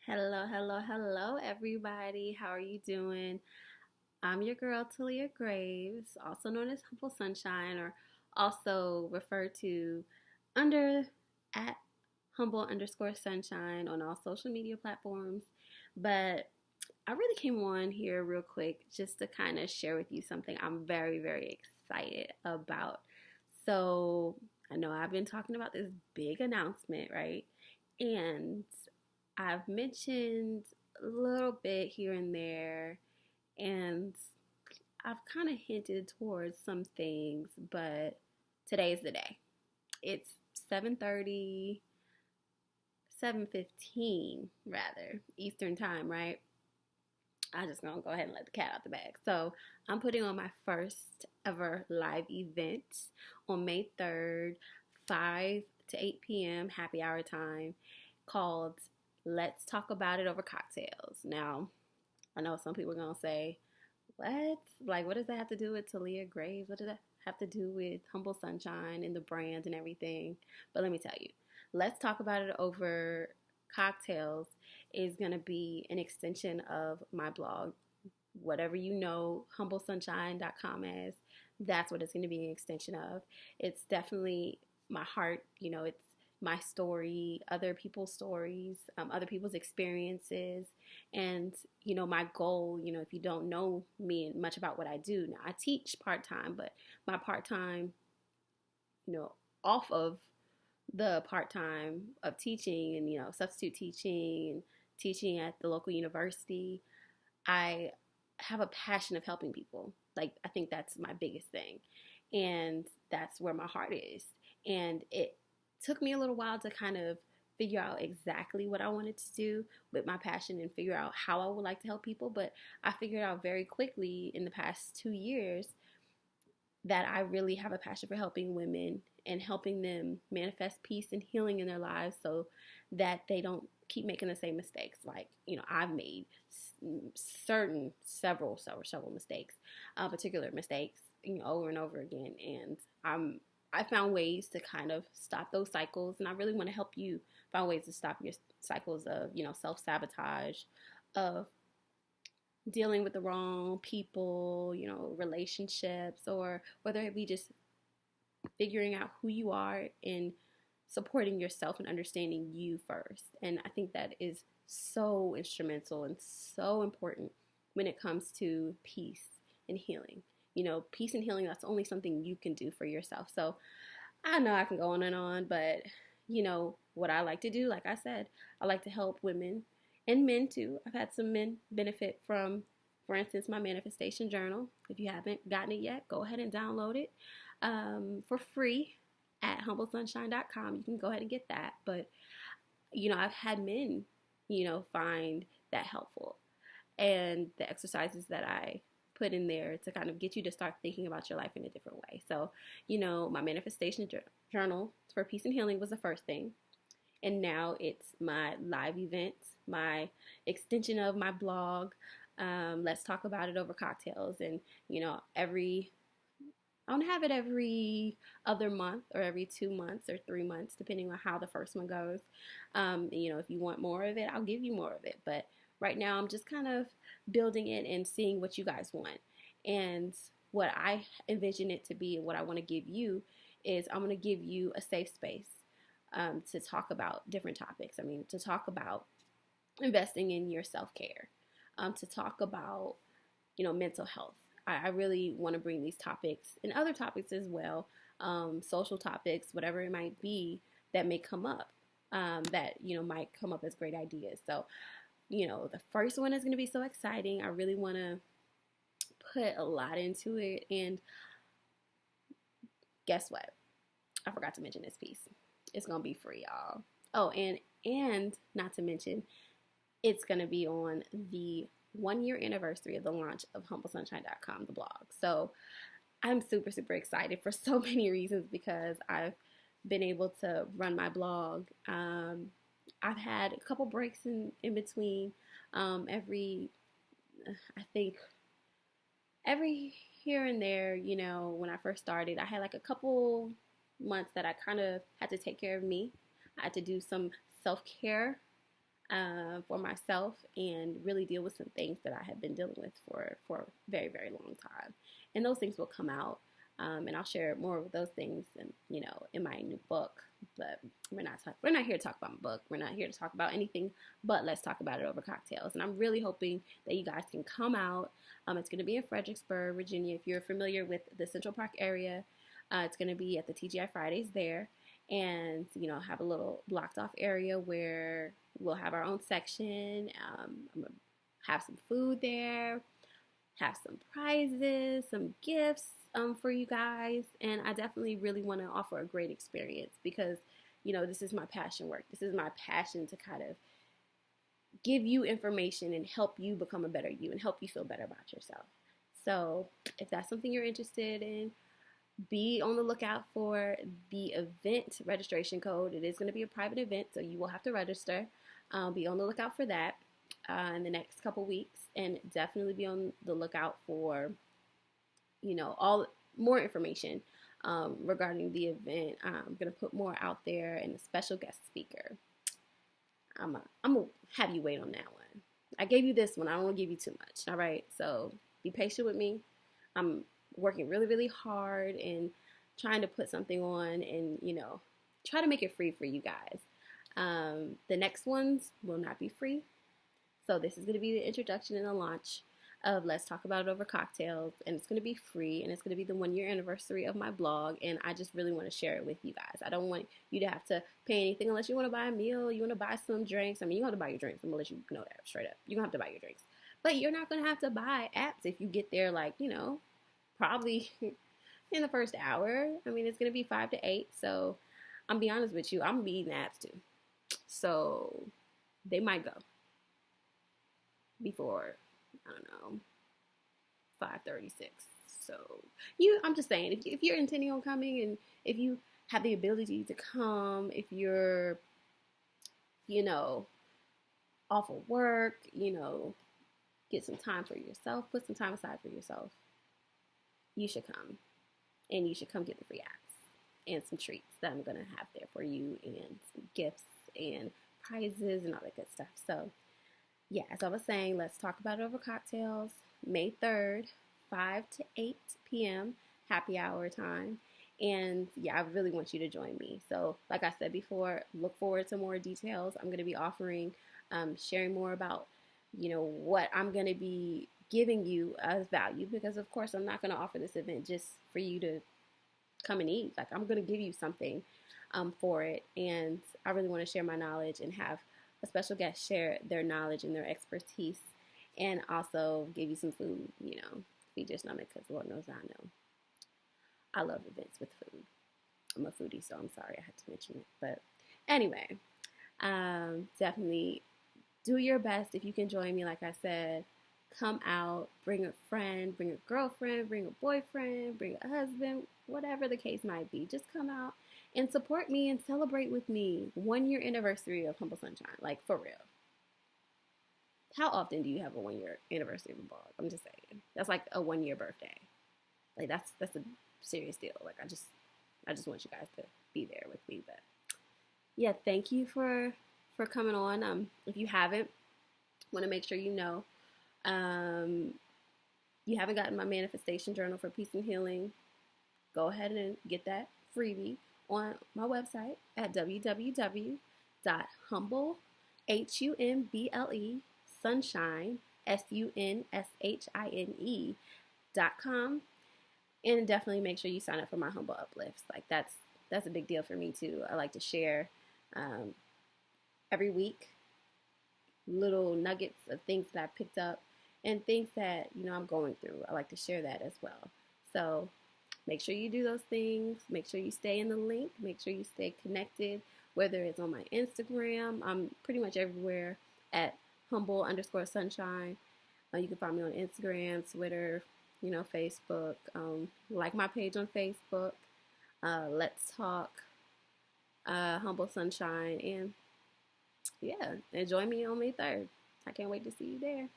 Hello, everybody. How are you doing? I'm your girl, Taliah Graves, also known as Humble Sunshine, or also referred to under at humble underscore sunshine on all social media platforms. But I really came on here real quick just to kind of share with you something I'm very, very excited about. So I know I've been talking about this big announcement, right? And I've mentioned a little bit here and there, and I've kind of hinted towards some things, but today's the day. It's 7:30, 7:15 rather, Eastern time, right? I'm just gonna go ahead and let the cat out the bag. So I'm putting on my first ever live event on May 3rd, 5 to 8 p.m. happy hour time, called Let's Talk About It Over Cocktails. Now, I know some people are gonna say, what? Like, what does that have to do with Taliah Graves? What does that have to do with Humble Sunshine and the brand and everything? But let me tell you, Let's Talk About It Over Cocktails is going to be an extension of my blog. Whatever you know humblesunshine.com as, that's what it's going to be an extension of. It's definitely my heart, it's my story, other people's stories, other people's experiences. And, my goal, if you don't know me much about what I do, now I teach part time, but my part time, off of the part time of teaching and, substitute teaching and teaching at the local university, I have a passion of helping people. Like, I think that's my biggest thing. And that's where my heart is. And it took me a little while to kind of figure out exactly what I wanted to do with my passion and figure out how I would like to help people. But I figured out very quickly in the past 2 years that I really have a passion for helping women and helping them manifest peace and healing in their lives so that they don't keep making the same mistakes. Like, I've made several mistakes, particular mistakes, over and over again. And I found ways to kind of stop those cycles. And I really want to help you find ways to stop your cycles of, self-sabotage, of dealing with the wrong people, relationships, or whether it be just figuring out who you are and supporting yourself and understanding you first. And I think that is so instrumental and so important when it comes to peace and healing. Peace and healing, that's only something you can do for yourself. So I know I can go on, but what I like to do, like I said, I like to help women and men too. I've had some men benefit from, for instance, my manifestation journal. If you haven't gotten it yet, go ahead and download it for free at humblesunshine.com. You can go ahead and get that. But, I've had men, find that helpful. And the exercises that I put in there to kind of get you to start thinking about your life in a different way. So, my manifestation journal for peace and healing was the first thing. And now it's my live event, my extension of my blog. Let's Talk About It Over Cocktails. And, I don't have it every other month or every 2 months or 3 months, depending on how the first one goes. If you want more of it, I'll give you more of it. But right now, I'm just kind of building it and seeing what you guys want. And what I envision it to be and what I want to give you is I'm going to give you a safe space to talk about different topics. To talk about investing in your self-care, to talk about, mental health. I really want to bring these topics and other topics as well, social topics, whatever it might be that may come up, that, might come up as great ideas. So, the first one is going to be so exciting. I really want to put a lot into it. And guess what? I forgot to mention this piece. It's going to be free, y'all. Oh, and not to mention, it's going to be on the 1-year anniversary of the launch of humblesunshine.com, the blog. So I'm super, super excited for so many reasons because I've been able to run my blog. I've had a couple breaks in between. Every here and there, when I first started, I had like a couple months that I kind of had to take care of me. I had to do some self-care for myself and really deal with some things that I have been dealing with for a very, very long time. And those things will come out. And I'll share more of those things, in my new book. But we're not here to talk about my book. We're not here to talk about anything. But let's talk about it over cocktails. And I'm really hoping that you guys can come out. It's going to be in Fredericksburg, Virginia. If you're familiar with the Central Park area, it's going to be at the TGI Fridays there, and have a little blocked off area where we'll have our own section. I'm gonna have some food there, have some prizes, some gifts for you guys. And I definitely really want to offer a great experience because, this is my passion work. This is my passion to kind of give you information and help you become a better you and help you feel better about yourself. So if that's something you're interested in, be on the lookout for the event registration code. It is going to be a private event, so you will have to register. Be on the lookout for that in the next couple weeks, and definitely be on the lookout for all more information regarding the event. I'm gonna put more out there, and a special guest speaker. I'm gonna have you wait on that one. I gave you this one. I don't want to give you too much. All right, so be patient with me. I'm working really, really hard and trying to put something on, and try to make it free for you guys. The next ones will not be free. So this is going to be the introduction and the launch of Let's Talk About It Over Cocktails, and it's going to be free, and it's going to be the 1-year anniversary of my blog, and I just really want to share it with you guys. I don't want you to have to pay anything unless you want to buy a meal, you want to buy some drinks. I mean, you have to buy your drinks. I'm going to let you know that straight up. You don't have to buy your drinks. But you're not going to have to buy apps if you get there, probably in the first hour. I mean, it's going to be 5 to 8, so I'm be honest with you, I'm going to be eating apps too. So they might go before, I don't know, 5:36. So I'm just saying, if you're intending on coming, and if you have the ability to come, if you're, off of work, get some time for yourself, put some time aside for yourself, you should come. And you should come get the free apps and some treats that I'm going to have there for you, and some gifts and prizes and all that good stuff. So yeah, as I was saying, Let's Talk About It Over Cocktails, May 3rd, 5 to 8 p.m., happy hour time. And yeah, I really want you to join me. So like I said before, look forward to more details. I'm going to be offering, sharing more about, what I'm going to be giving you as value, because of course I'm not going to offer this event just for you to come and eat. Like, I'm going to give you something for it. And I really want to share my knowledge and have a special guest share their knowledge and their expertise, and also give you some food, feed your stomach, because Lord knows I know. I love events with food. I'm a foodie, so I'm sorry I had to mention it. But anyway, definitely do your best. If you can join me, like I said, come out, bring a friend, bring a girlfriend, bring a boyfriend, bring a husband, whatever the case might be. Just come out and support me and celebrate with me 1-year anniversary of Humble Sunshine. Like, for real. How often do you have a 1-year anniversary of a blog? I'm just saying. That's like a 1-year birthday. Like, that's a serious deal. Like, I just want you guys to be there with me. But yeah, thank you for coming on. If you haven't, want to make sure you know, you haven't gotten my manifestation journal for peace and healing, go ahead and get that freebie on my website at www.humble, HUMBLE, sunshine, SUNSHINE.com. And definitely make sure you sign up for my Humble Uplifts. Like, that's a big deal for me too. I like to share every week little nuggets of things that I picked up and things that I'm going through. I like to share that as well. So make sure you do those things. Make sure you stay in the link. Make sure you stay connected, whether it's on my Instagram. I'm pretty much everywhere at humble_sunshine. You can find me on Instagram, Twitter, Facebook. Like my page on Facebook. Let's Talk Humble Sunshine. And yeah, and join me on May 3rd. I can't wait to see you there.